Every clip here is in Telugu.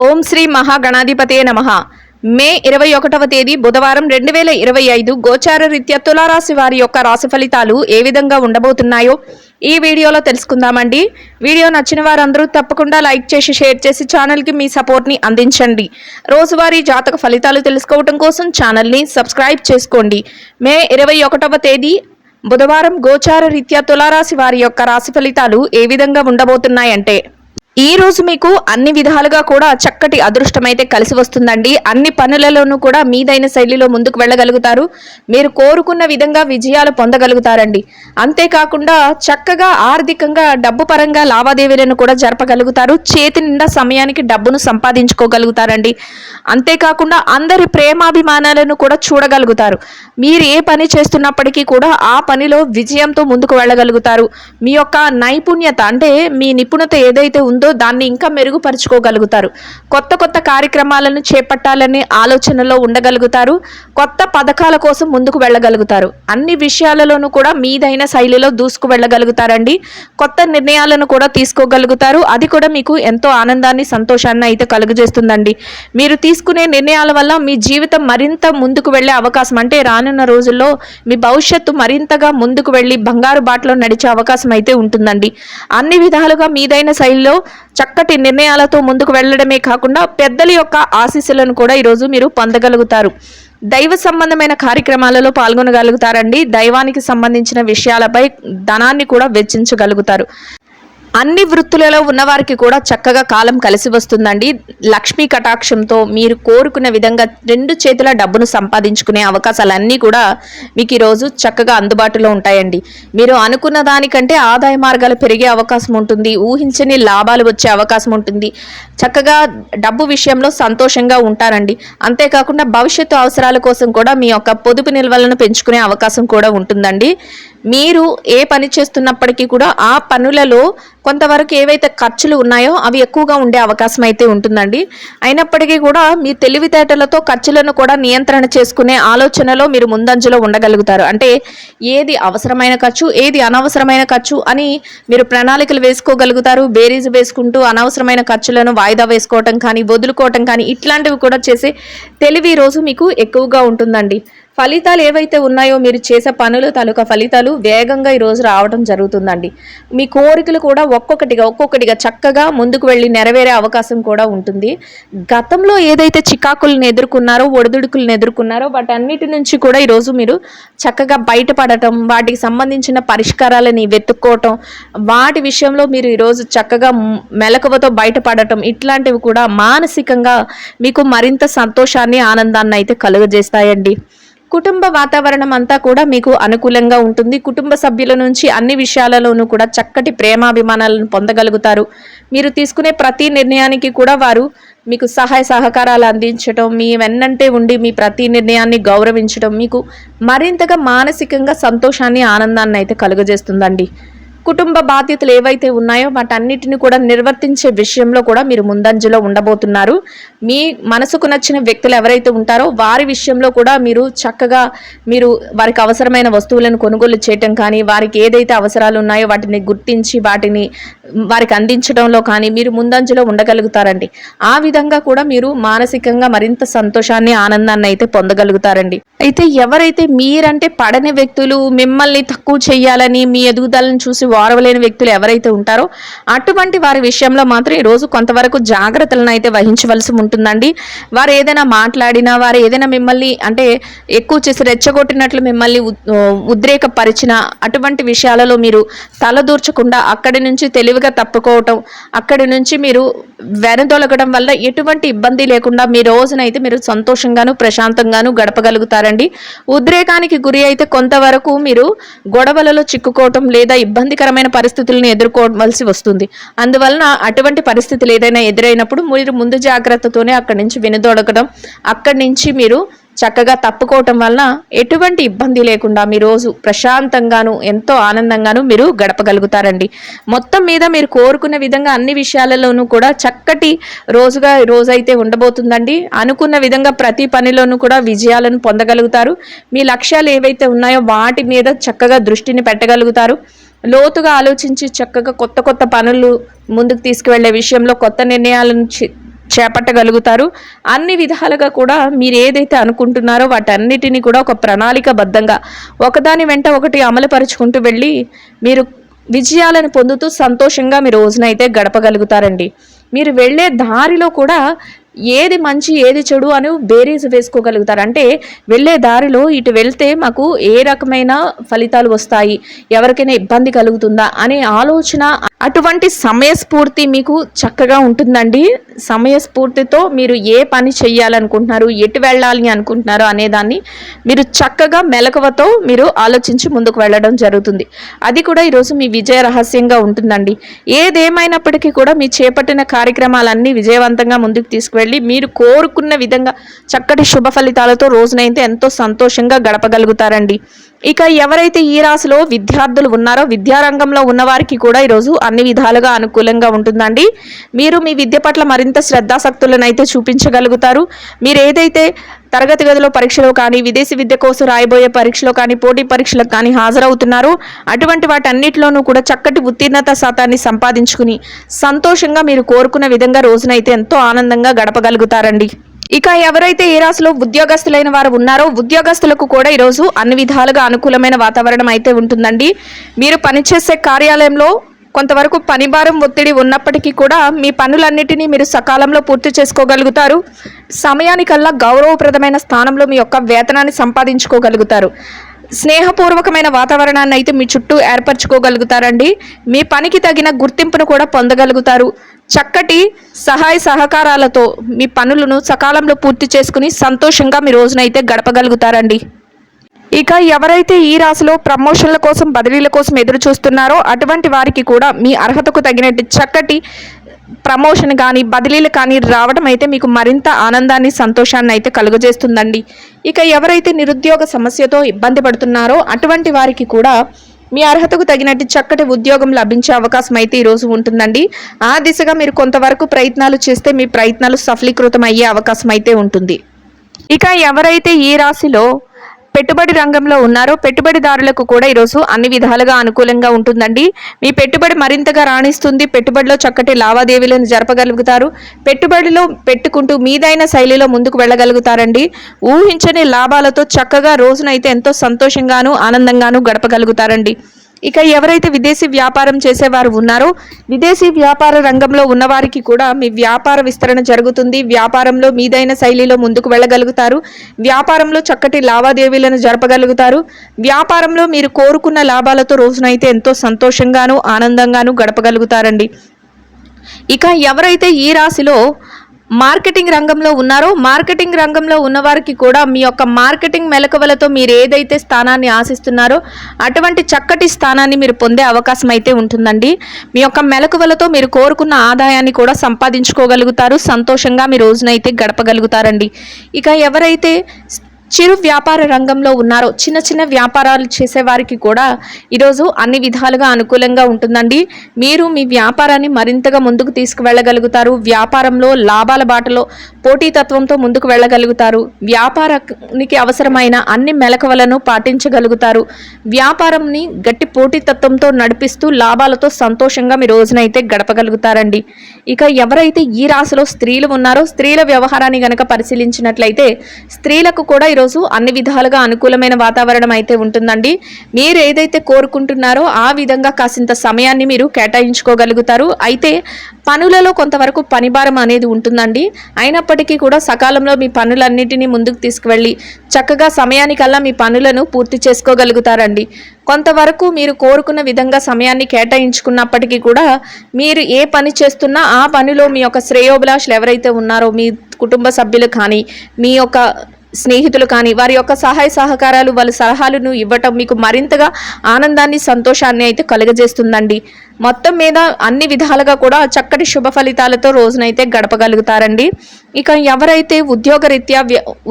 ఓం శ్రీ మహాగణాధిపతయే నమః. మే 21వ తేదీ బుధవారం 2025 గోచార రీత్యా తులారాశి వారి యొక్క రాశి ఫలితాలు ఏ విధంగా ఉండబోతున్నాయో ఈ వీడియోలో తెలుసుకుందామండి. వీడియో నచ్చిన వారందరూ తప్పకుండా లైక్ చేసి షేర్ చేసి ఛానల్కి మీ సపోర్ట్ని అందించండి. రోజువారీ జాతక ఫలితాలు తెలుసుకోవడం కోసం ఛానల్ని సబ్స్క్రైబ్ చేసుకోండి. మే 21వ తేదీ బుధవారం గోచార రీత్యా తులారాశి వారి యొక్క రాశి ఫలితాలు ఏ విధంగా ఉండబోతున్నాయంటే, ఈ రోజు మీకు అన్ని విధాలుగా కూడా చక్కటి అదృష్టమైతే కలిసి వస్తుందండి. అన్ని పనులలోనూ కూడా మీదైన శైలిలో ముందుకు వెళ్ళగలుగుతారు. మీరు కోరుకున్న విధంగా విజయాలు పొందగలుగుతారండి. అంతేకాకుండా చక్కగా ఆర్థికంగా డబ్బు పరంగా లావాదేవీలను కూడా జరపగలుగుతారు. చేతి నిండా సమయానికి డబ్బును సంపాదించుకోగలుగుతారండి. అంతేకాకుండా అందరి ప్రేమాభిమానాలను కూడా చూడగలుగుతారు. మీరు ఏ పని చేస్తున్నప్పటికీ కూడా ఆ పనిలో విజయంతో ముందుకు వెళ్ళగలుగుతారు. మీ యొక్క నైపుణ్యత అంటే మీ నిపుణత ఏదైతే ఉందో దాన్ని ఇంకా మెరుగుపరుచుకోగలుగుతారు. కొత్త కొత్త కార్యక్రమాలను చేపట్టాలనే ఆలోచనలో ఉండగలుగుతారు. కొత్త పథకాల కోసం ముందుకు వెళ్ళగలుగుతారు. అన్ని విషయాలలోనూ కూడా మీదైన శైలిలో దూసుకు వెళ్ళగలుగుతారండి. కొత్త నిర్ణయాలను కూడా తీసుకోగలుగుతారు. అది కూడా మీకు ఎంతో ఆనందాన్ని సంతోషాన్ని అయితే కలుగజేస్తుందండి. మీరు తీసుకునే నిర్ణయాల వల్ల మీ జీవితం మరింత ముందుకు వెళ్ళే అవకాశం, అంటే రానున్న రోజుల్లో మీ భవిష్యత్తు మరింతగా ముందుకు వెళ్ళి బంగారు బాటలో నడిచే అవకాశం అయితే ఉంటుందండి. అన్ని విధాలుగా మీదైన శైలిలో చక్కటి నిర్ణయాలతో ముందుకు వెళ్ళడమే కాకుండా పెద్దల యొక్క ఆశీస్సులను కూడా ఈరోజు మీరు పొందగలుగుతారు. దైవ సంబంధమైన కార్యక్రమాలలో పాల్గొనగలుగుతారండి. దైవానికి సంబంధించిన విషయాలపై ధనాన్ని కూడా వెచ్చించగలుగుతారు. అన్ని వృత్తులలో ఉన్నవారికి కూడా చక్కగా కాలం కలిసి వస్తుందండి. లక్ష్మీ కటాక్షంతో మీరు కోరుకున్న విధంగా రెండు చేతుల డబ్బును సంపాదించుకునే అవకాశాలన్నీ కూడా మీకు ఈరోజు చక్కగా అందుబాటులో ఉంటాయండి. మీరు అనుకున్న దానికంటే ఆదాయ మార్గాలు పెరిగే అవకాశం ఉంటుంది. ఊహించని లాభాలు వచ్చే అవకాశం ఉంటుంది. చక్కగా డబ్బు విషయంలో సంతోషంగా ఉంటారండి. అంతేకాకుండా భవిష్యత్తు అవసరాల కోసం కూడా మీ యొక్క పొదుపు నిల్వలను పెంచుకునే అవకాశం కూడా ఉంటుందండి. మీరు ఏ పని చేస్తున్నప్పటికీ కూడా ఆ పనులలో కొంతవరకు ఏవైతే ఖర్చులు ఉన్నాయో అవి ఎక్కువగా ఉండే అవకాశం అయితే ఉంటుందండి. అయినప్పటికీ కూడా మీ తెలివితేటలతో ఖర్చులను కూడా నియంత్రణ చేసుకునే ఆలోచనలో మీరు ముందంజలో ఉండగలుగుతారు. అంటే ఏది అవసరమైన ఖర్చు, ఏది అనవసరమైన ఖర్చు అని మీరు ప్రణాళికలు వేసుకోగలుగుతారు. బేరీజు వేసుకుంటూ అనవసరమైన ఖర్చులను వాయిదా వేసుకోవటం కానీ, వదులుకోవటం కానీ ఇట్లాంటివి కూడా చేసే తెలివి రోజు మీకు ఎక్కువగా ఉంటుందండి. ఫలితాలు ఏవైతే ఉన్నాయో మీరు చేసే పనులు తాలూకా ఫలితాలు వేగంగా ఈరోజు రావడం జరుగుతుందండి. మీ కోరికలు కూడా ఒక్కొక్కటిగా చక్కగా ముందుకు వెళ్ళి నెరవేరే అవకాశం కూడా ఉంటుంది. గతంలో ఏదైతే చికాకులను ఎదుర్కొన్నారో, ఒడిదుడుకులను ఎదుర్కొన్నారో వాటన్నిటి నుంచి కూడా ఈరోజు మీరు చక్కగా బయటపడటం, వాటికి సంబంధించిన పరిష్కారాలని వెతుక్కోవటం, వాటి విషయంలో మీరు ఈరోజు చక్కగా మెలకువతో బయటపడటం, ఇట్లాంటివి కూడా మానసికంగా మీకు మరింత సంతోషాన్ని, ఆనందాన్ని అయితే కలుగజేస్తాయండి. కుటుంబ వాతావరణం అంతా కూడా మీకు అనుకూలంగా ఉంటుంది. కుటుంబ సభ్యుల నుంచి అన్ని విషయాలలోనూ కూడా చక్కటి ప్రేమాభిమానాలను పొందగలుగుతారు. మీరు తీసుకునే ప్రతి నిర్ణయానికి కూడా వారు మీకు సహాయ సహకారాలు అందించడం, మీ వెన్నంటే ఉండి మీ ప్రతి నిర్ణయాన్ని గౌరవించడం మీకు మరింతగా మానసికంగా సంతోషాన్ని, ఆనందాన్ని అయితే కలుగజేస్తుందండి. కుటుంబ బాధ్యతలు ఏవైతే ఉన్నాయో వాటన్నిటిని కూడా నిర్వర్తించే విషయంలో కూడా మీరు ముందంజలో ఉండబోతున్నారు. మీ మనసుకు నచ్చిన వ్యక్తులు ఎవరైతే ఉంటారో వారి విషయంలో కూడా మీరు చక్కగా వారికి అవసరమైన వస్తువులను కొనుగోలు చేయటం కానీ, వారికి ఏదైతే అవసరాలు ఉన్నాయో వాటిని గుర్తించి వాటిని వారికి అందించడంలో కానీ మీరు ముందంజలో ఉండగలుగుతారండి. ఆ విధంగా కూడా మీరు మానసికంగా మరింత సంతోషాన్ని, ఆనందాన్ని అయితే పొందగలుగుతారండి. అయితే ఎవరైతే మీరంటే పడని వ్యక్తులు, మిమ్మల్ని తక్కువ చేయాలని, మీ ఎదుగుదలను చూసి వారవలేని వ్యక్తులు ఎవరైతే ఉంటారో అటువంటి వారి విషయంలో మాత్రం ఈరోజు కొంతవరకు జాగ్రత్తలను అయితే వహించవలసి ఉంటుందండి. వారు ఏదైనా మాట్లాడినా, వారు ఏదైనా మిమ్మల్ని అంటే ఎక్కువ చేసి రెచ్చగొట్టినట్లు మిమ్మల్ని ఉద్రేకపరిచిన అటువంటి విషయాలలో మీరు తలదూర్చకుండా అక్కడి నుంచి తెలివిగా తప్పుకోవటం, అక్కడి నుంచి మీరు వెనదొలగడం వల్ల ఎటువంటి ఇబ్బంది లేకుండా మీ రోజునైతే మీరు సంతోషంగాను, ప్రశాంతంగాను గడపగలుగుతారండి. ఉద్రేకానికి గురి అయితే కొంతవరకు మీరు గొడవలలో చిక్కుకోవటం లేదా ఇబ్బందికరమైన పరిస్థితులను ఎదుర్కోవలసి వస్తుంది. అందువలన అటువంటి పరిస్థితులు ఏదైనా ఎదురైనప్పుడు మీరు ముందు జాగ్రత్తతోనే అక్కడి నుంచి వెనుదొలగడం, అక్కడి నుంచి మీరు చక్కగా తప్పుకోవటం వలన ఎటువంటి ఇబ్బంది లేకుండా మీ రోజు ప్రశాంతంగాను, ఎంతో ఆనందంగాను మీరు గడపగలుగుతారండి. మొత్తం మీద మీరు కోరుకున్న విధంగా అన్ని విషయాలలోనూ కూడా చక్కటి రోజైతే ఉండబోతుందండి. అనుకున్న విధంగా ప్రతి పనిలోనూ కూడా విజయాలను పొందగలుగుతారు. మీ లక్ష్యాలు ఏవైతే ఉన్నాయో వాటి మీద చక్కగా దృష్టిని పెట్టగలుగుతారు. లోతుగా ఆలోచించి చక్కగా కొత్త పనులు ముందుకు తీసుకువెళ్లే విషయంలో కొత్త నిర్ణయాలను చేపట్టగలుగుతారు. అన్ని విధాలుగా కూడా మీరు ఏదైతే అనుకుంటున్నారో వాటన్నిటిని కూడా ఒక ప్రణాళికబద్ధంగా ఒకదాని వెంట ఒకటి అమలుపరుచుకుంటూ వెళ్ళి మీరు విజయాలను పొందుతూ సంతోషంగా మీ రోజునైతే గడపగలుగుతారండి. మీరు వెళ్ళే దారిలో కూడా ఏది మంచి ఏది చెడు అని బేరీజు వేసుకోగలుగుతారు. అంటే వెళ్ళే దారిలో ఇటు వెళ్తే మాకు ఏ రకమైన ఫలితాలు వస్తాయి, ఎవరికైనా ఇబ్బంది కలుగుతుందా అనే ఆలోచన, అటువంటి సమయస్ఫూర్తి మీకు చక్కగా ఉంటుందండి. సమయస్ఫూర్తితో మీరు ఏ పని చెయ్యాలనుకుంటున్నారు, ఎటు వెళ్ళాలి అనుకుంటున్నారు అనేదాన్ని మీరు చక్కగా మెలకువతో మీరు ఆలోచించి ముందుకు వెళ్ళడం జరుగుతుంది. అది కూడా ఈరోజు మీ విజయ రహస్యంగా ఉంటుందండి. ఏదేమైనప్పటికీ కూడా మీ చేపట్టిన కార్యక్రమాలన్నీ విజయవంతంగా ముందుకు తీసుకువెళ్ళి మీరు కోరుకున్న విధంగా చక్కటి శుభ ఫలితాలతో రోజునైతే ఎంతో సంతోషంగా గడపగలుగుతారండి. ఇక ఎవరైతే ఈ రాశిలో విద్యార్థులు ఉన్నారో విద్యారంగంలో ఉన్నవారికి కూడా ఈరోజు అన్ని విధాలుగా అనుకూలంగా ఉంటుందండి. మీరు మీ విద్య పట్ల మరింత శ్రద్ధాశక్తులను అయితే చూపించగలుగుతారు. మీరు ఏదైతే తరగతి గదిలో పరీక్షలో కానీ, విదేశీ విద్య కోసం రాయబోయే పరీక్షలో కానీ, పోటీ పరీక్షలకు కానీ హాజరవుతున్నారో అటువంటి వాటన్నిటిలోనూ కూడా చక్కటి ఉత్తీర్ణత శాతాన్ని సంపాదించుకుని సంతోషంగా మీరు కోరుకున్న విధంగా రోజునైతే ఎంతో ఆనందంగా గడపగలుగుతారండి. ఇక ఎవరైతే ఏ రాశిలో ఉద్యోగస్తులైన వారు ఉన్నారో ఉద్యోగస్తులకు కూడా ఈరోజు అన్ని విధాలుగా అనుకూలమైన వాతావరణం అయితే ఉంటుందండి. మీరు పనిచేసే కార్యాలయంలో కొంతవరకు పనిభారం ఒత్తిడి ఉన్నప్పటికీ కూడా మీ పనులన్నిటినీ మీరు సకాలంలో పూర్తి చేసుకోగలుగుతారు. సమయానికల్లా గౌరవప్రదమైన స్థానంలో మీ యొక్క వేతనాన్ని సంపాదించుకోగలుగుతారు. స్నేహపూర్వకమైన వాతావరణాన్ని అయితే మీ చుట్టూ ఏర్పరచుకోగలుగుతారండి. మీ పనికి తగిన గుర్తింపును కూడా పొందగలుగుతారు. చక్కటి సహాయ సహకారాలతో మీ పనులను సకాలంలో పూర్తి చేసుకుని సంతోషంగా మీ రోజునైతే గడపగలుగుతారండి. ఇక ఎవరైతే ఈ రాశిలో ప్రమోషన్ల కోసం బదిలీల కోసం ఎదురు చూస్తున్నారో అటువంటి వారికి కూడా మీ అర్హతకు తగినట్టు చక్కటి ప్రమోషన్ కానీ బదిలీలు కానీ రావడం అయితే మీకు మరింత ఆనందాన్ని సంతోషాన్ని అయితే కలుగజేస్తుందండి. ఇక ఎవరైతే నిరుద్యోగ సమస్యతో ఇబ్బంది పడుతున్నారో అటువంటి వారికి కూడా మీ అర్హతకు తగినట్టు చక్కటి ఉద్యోగం లభించే అవకాశం అయితే ఈరోజు ఉంటుందండి. ఆ దిశగా మీరు కొంతవరకు ప్రయత్నాలు చేస్తే మీ ప్రయత్నాలు సఫలీకృతం అయ్యే అవకాశం అయితే ఉంటుంది. ఇక ఎవరైతే ఈ రాశిలో పెట్టుబడి రంగంలో ఉన్నారో పెట్టుబడిదారులకు కూడా ఈరోజు అన్ని విధాలుగా అనుకూలంగా ఉంటుందండి. మీ పెట్టుబడి మరింతగా రాణిస్తుంది. పెట్టుబడిలో చక్కటి లావాదేవీలను జరపగలుగుతారు. పెట్టుబడిలో పెట్టుకుంటూ మీదైన శైలిలో ముందుకు వెళ్ళగలుగుతారండి. ఊహించని లాభాలతో చక్కగా రోజునైతే ఎంతో సంతోషంగాను ఆనందంగాను గడపగలుగుతారండి. ఇక ఎవరైతే విదేశీ వ్యాపారం చేసేవారు ఉన్నారో విదేశీ వ్యాపార రంగంలో ఉన్నవారికి కూడా మీ వ్యాపార విస్తరణ జరుగుతుంది. వ్యాపారంలో మీదైన శైలిలో ముందుకు వెళ్ళగలుగుతారు. వ్యాపారంలో చక్కటి లావాదేవీలను జరపగలుగుతారు. వ్యాపారంలో మీరు కోరుకున్న లాభాలతో రోజునైతే ఎంతో సంతోషంగాను ఆనందంగాను గడపగలుగుతారండి. ఇక ఎవరైతే ఈ రాశిలో మార్కెటింగ్ రంగంలో ఉన్నారో మార్కెటింగ్ రంగంలో ఉన్నవారికి కూడా మీ యొక్క మార్కెటింగ్ మెలకువలతో మీరు ఏదైతే స్థానాన్ని ఆశిస్తున్నారో అటువంటి చక్కటి స్థానాన్ని మీరు పొందే అవకాశం అయితే ఉంటుందండి. మీ యొక్క మెలకువలతో మీరు కోరుకున్న ఆదాయాన్ని కూడా సంపాదించుకోగలుగుతారు. సంతోషంగా మీ రోజునైతే గడపగలుగుతారండి. ఇక ఎవరైతే చిరు వ్యాపార రంగంలో ఉన్నారో చిన్న చిన్న వ్యాపారాలు చేసేవారికి కూడా ఈరోజు అన్ని విధాలుగా అనుకూలంగా ఉంటుందండి. మీరు మీ వ్యాపారాన్ని మరింతగా ముందుకు తీసుకువెళ్ళగలుగుతారు. వ్యాపారంలో లాభాల బాటలో పోటీతత్వంతో ముందుకు వెళ్ళగలుగుతారు. వ్యాపారానికి అవసరమైన అన్ని మెలకువలను పాటించగలుగుతారు. వ్యాపారంని గట్టి పోటీతత్వంతో నడిపిస్తూ లాభాలతో సంతోషంగా మీ రోజునైతే గడపగలుగుతారండి. ఇక ఎవరైతే ఈ రాశిలో స్త్రీలు ఉన్నారో స్త్రీల వ్యవహారాన్ని గనక పరిశీలించినట్లయితే స్త్రీలకు కూడా ఈరోజు అన్ని విధాలుగా అనుకూలమైన వాతావరణం అయితే ఉంటుందండి. మీరు ఏదైతే కోరుకుంటున్నారో ఆ విధంగా కాసింత సమయాన్ని మీరు కేటాయించుకోగలుగుతారు. అయితే పనులలో కొంతవరకు పనిభారం అనేది ఉంటుందండి. అయినప్పటికీ కూడా సకాలంలో మీ పనులన్నిటినీ ముందుకు తీసుకువెళ్ళి చక్కగా సమయానికల్లా మీ పనులను పూర్తి చేసుకోగలుగుతారండి. కొంతవరకు మీరు కోరుకున్న విధంగా సమయాన్ని కేటాయించుకున్నప్పటికీ కూడా మీరు ఏ పని చేస్తున్నా ఆ పనిలో మీ యొక్క శ్రేయోభిలాషులు ఎవరైతే ఉన్నారో మీ కుటుంబ సభ్యులు కానీ మీ యొక్క స్నేహితులు కానీ వారి యొక్క సహాయ సహకారాలు వాళ్ళ సలహాలను ఇవ్వటం మీకు మరింతగా ఆనందాన్ని సంతోషాన్ని అయితే కలుగజేస్తుందండి. మొత్తం మీద అన్ని విధాలుగా కూడా చక్కటి శుభ ఫలితాలతో రోజునైతే గడపగలుగుతారండి. ఇక ఎవరైతే ఉద్యోగరీత్యా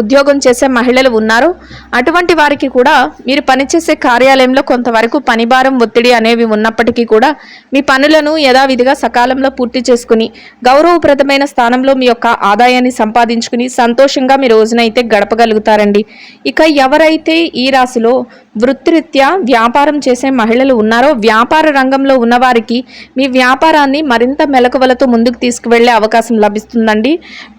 ఉద్యోగం చేసే మహిళలు ఉన్నారో అటువంటి వారికి కూడా మీరు పనిచేసే కార్యాలయంలో కొంతవరకు పనిభారం ఒత్తిడి అనేవి ఉన్నప్పటికీ కూడా మీ పనులను యథావిధిగా సకాలంలో పూర్తి చేసుకుని గౌరవప్రదమైన స్థానంలో మీ యొక్క ఆదాయాన్ని సంపాదించుకుని సంతోషంగా మీ రోజునైతే గడపగలుగుతారండి. ఇక ఎవరైతే ఈ రాశిలో వృత్తిరీత్యా వ్యాపారం చేసే మహిళలు ఉన్నారో, వ్యాపార రంగంలో ఉన్నవారికి మీ వ్యాపారాన్ని మరింత మెలకువలతో ముందుకు తీసుకువెళ్లే అవకాశం లభిస్తుందండి.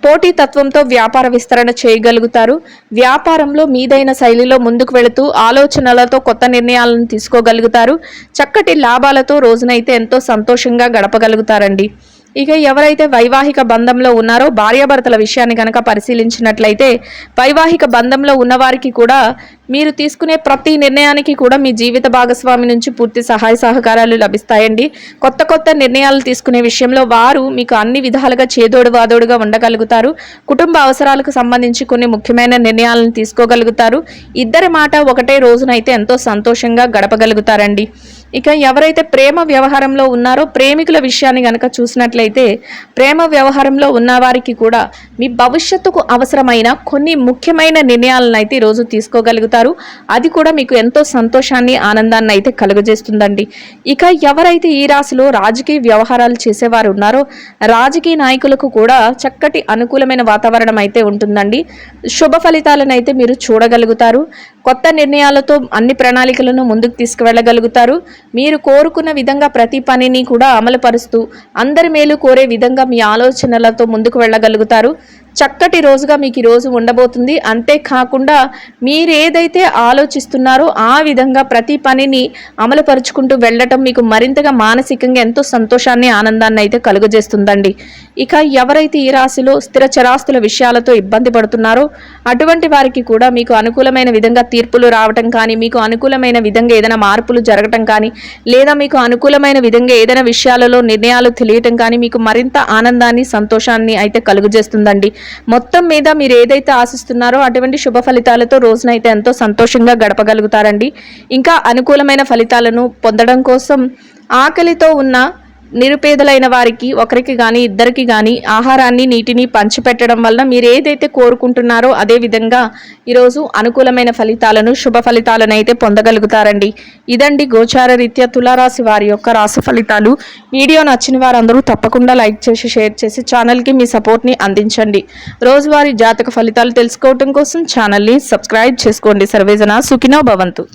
పోటీతత్వంతో వ్యాపార విస్తరణ చేయగలుగుతారు. వ్యాపారంలో మీదైన శైలిలో ముందుకు వెళుతూ ఆలోచనలతో కొత్త నిర్ణయాలను తీసుకోగలుగుతారు. చక్కటి లాభాలతో రోజునైతే ఎంతో సంతోషంగా గడపగలుగుతారండి. ఇక ఎవరైతే వైవాహిక బంధంలో ఉన్నారో, భార్యాభర్తల విషయాన్ని కనుక పరిశీలించినట్లయితే, వైవాహిక బంధంలో ఉన్నవారికి కూడా మీరు తీసుకునే ప్రతి నిర్ణయానికి కూడా మీ జీవిత భాగస్వామి నుంచి పూర్తి సహాయ సహకారాలు లభిస్తాయండి. కొత్త నిర్ణయాలు తీసుకునే విషయంలో వారు మీకు అన్ని విధాలుగా చేదోడు వాదోడుగా ఉండగలుగుతారు. కుటుంబ అవసరాలకు సంబంధించి కొన్ని ముఖ్యమైన నిర్ణయాలను తీసుకోగలుగుతారు. ఇద్దరి మాట ఒకటే రోజునైతే ఎంతో సంతోషంగా గడపగలుగుతారండి. ఇక ఎవరైతే ప్రేమ వ్యవహారంలో ఉన్నారో, ప్రేమికుల విషయాన్ని గనక చూసినట్లయితే, ప్రేమ వ్యవహారంలో ఉన్నవారికి కూడా మీ భవిష్యత్తుకు అవసరమైన కొన్ని ముఖ్యమైన నిర్ణయాలను అయితే ఈరోజు తీసుకోగలుగుతారు. అది కూడా మీకు ఎంతో సంతోషాన్ని, ఆనందాన్ని అయితే కలుగజేస్తుందండి. ఇక ఎవరైతే ఈ రాశిలో రాజకీయ వ్యవహారాలు చేసేవారు ఉన్నారో, రాజకీయ నాయకులకు కూడా చక్కటి అనుకూలమైన వాతావరణం అయితే ఉంటుందండి. శుభ ఫలితాలను అయితే మీరు చూడగలుగుతారు. కొత్త నిర్ణయాలతో అన్ని ప్రణాళికలను ముందుకు తీసుకువెళ్ళగలుగుతారు. మీరు కోరుకున్న విధంగా ప్రతి పనిని కూడా అమలు పరుస్తూ అందరి మేలు కోరే విధంగా మీ ఆలోచనలతో ముందుకు వెళ్ళగలుగుతారు. చక్కటి రోజుగా మీకు ఈ రోజు ఉండబోతుంది. అంతేకాకుండా మీరు ఏదైతే ఆలోచిస్తున్నారో ఆ విధంగా ప్రతి పనిని అమలు పరుచుకుంటూ వెళ్ళటం మీకు మరింతగా మానసికంగా ఎంతో సంతోషాన్ని, ఆనందాన్ని అయితే కలుగజేస్తుందండి. ఇక ఎవరైతే ఈ రాశిలో స్థిర చరాస్తుల విషయాలతో ఇబ్బంది పడుతున్నారో అటువంటి వారికి కూడా మీకు అనుకూలమైన విధంగా తీర్పులు రావటం కానీ, మీకు అనుకూలమైన విధంగా ఏదైనా మార్పులు జరగటం కానీ, లేదా మీకు అనుకూలమైన విధంగా ఏదైనా విషయాలలో నిర్ణయాలు తెలియటం కానీ మీకు మరింత ఆనందాన్ని, సంతోషాన్ని అయితే కలుగజేస్తుందండి. మొత్తం మీద మీరు ఏదైతే ఆశిస్తున్నారో అటువంటి శుభ ఫలితాలతో రోజునైతే ఎంతో సంతోషంగా గడపగలుగుతారండి. ఇంకా అనుకూలమైన ఫలితాలను పొందడం కోసం ఆకలితో ఉన్న నిరుపేదలైన వారికి, ఒకరికి కానీ ఇద్దరికి కానీ ఆహారాన్ని, నీటిని పంచిపెట్టడం వల్ల మీరు ఏదైతే కోరుకుంటున్నారో అదే విధంగా ఈరోజు అనుకూలమైన ఫలితాలను, శుభ ఫలితాలను అయితే పొందగలుగుతారండి. ఇదండి గోచార రీత్యా తులారాశి వారి యొక్క రాశి ఫలితాలు. వీడియో నచ్చిన వారందరూ తప్పకుండా లైక్ చేసి, షేర్ చేసి ఛానల్కి మీ సపోర్ట్ని అందించండి. రోజువారీ జాతక ఫలితాలు తెలుసుకోవడం కోసం ఛానల్ని సబ్స్క్రైబ్ చేసుకోండి. సర్వేజన సుఖినో భవంతు.